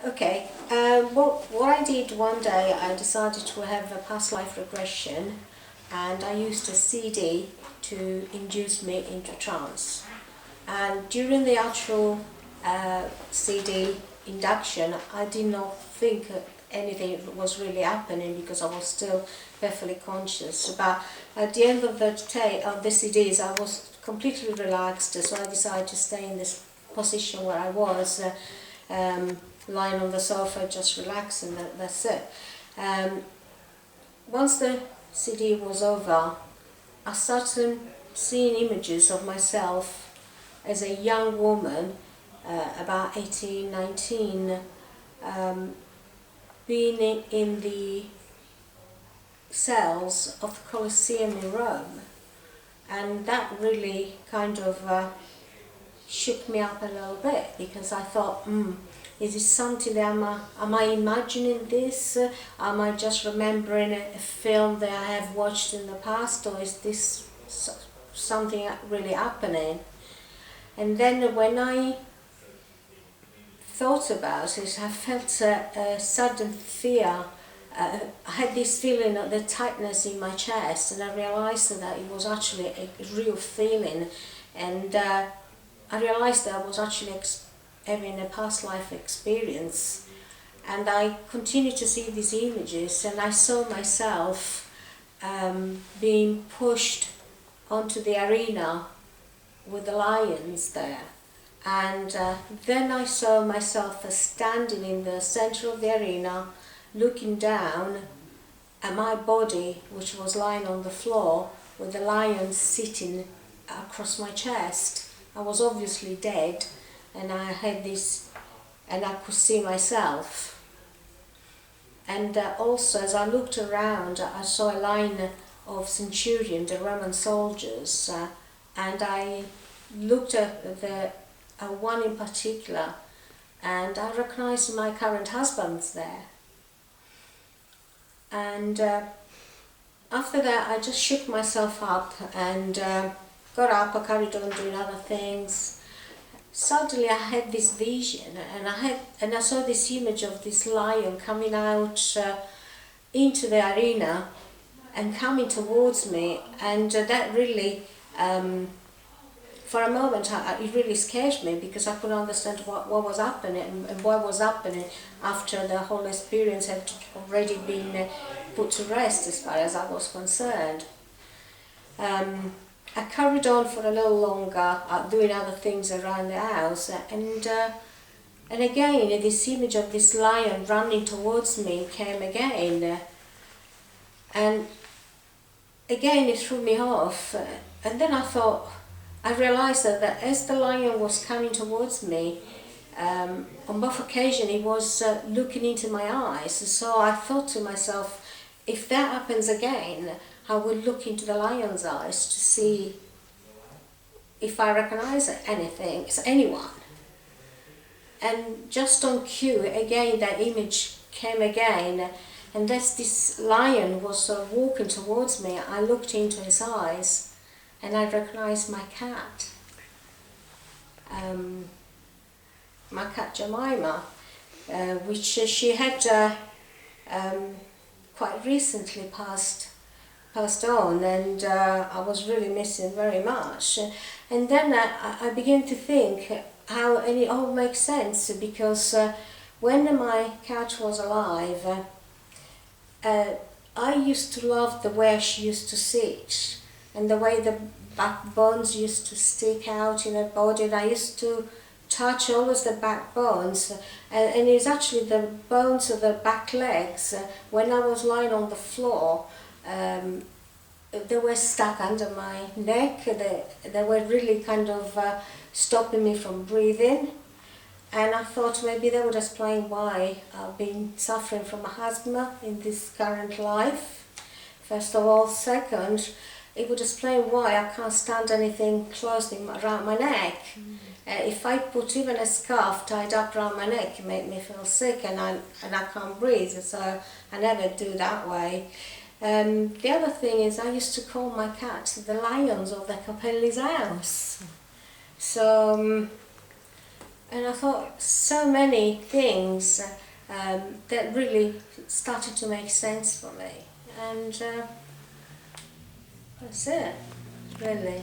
Okay, what I did one day, I decided to have a past life regression, and I used a CD to induce me into trance. And during the actual CD induction, I did not think anything was really happening because I was still perfectly conscious. But at the end of the CDs, I was completely relaxed, so I decided to stay in this position where I was. Lying on the sofa, just relaxing, that's it. Once the CD was over, I started seeing images of myself as a young woman, about 18, 19, being in the cells of the Colosseum in Rome. And that really kind of shook me up a little bit, because I thought, is this something that am I imagining this? Am I just remembering a film that I have watched in the past, or is this something really happening? And then when I thought about it, I felt a sudden fear. I had this feeling of the tightness in my chest, and I realized that it was actually a real feeling. And I realized that I was actually having a past life experience, and I continued to see these images, and I saw myself being pushed onto the arena with the lions there. And then I saw myself standing in the center of the arena, looking down at my body, which was lying on the floor, with the lions sitting across my chest. I was obviously dead, and I had this, and I could see myself. And also, as I looked around, I saw a line of centurions, the Roman soldiers, and I looked at the one in particular, and I recognized my current husband's there. And after that, I just shook myself up and got up. I carried on doing other things. Suddenly, I had this vision, and I saw this image of this lion coming out into the arena and coming towards me, and that really, for a moment, it really scared me, because I couldn't understand what was happening, and what was happening after the whole experience had already been put to rest, as far as I was concerned. I carried on for a little longer, doing other things around the house, and again this image of this lion running towards me came again, and again it threw me off. And then I realized that as the lion was coming towards me, on both occasions he was looking into my eyes. So I thought to myself, if that happens again, I will look into the lion's eyes to see if I recognize anything, anyone. And just on cue, again that image came again, and as this lion was walking towards me, I looked into his eyes, and I recognized my cat, Jemima, which she had quite recently passed on, and I was really missing very much. And then I began to think how, and it all makes sense, because when my cat was alive, I used to love the way she used to sit, and the way the backbones used to stick out in her body, and I used to touch always the back bones, and it's actually the bones of the back legs, when I was lying on the floor, they were stuck under my neck. They were really kind of stopping me from breathing, and I thought maybe that would explain why I've been suffering from asthma in this current life, first of all. Second, it would explain why I can't stand anything close around my neck. If I put even a scarf tied up around my neck, it made me feel sick, and I can't breathe, so I never do that way. The other thing is, I used to call my cats the lions of the Capelli's house. So And I thought so many things that really started to make sense for me. And that's it, really.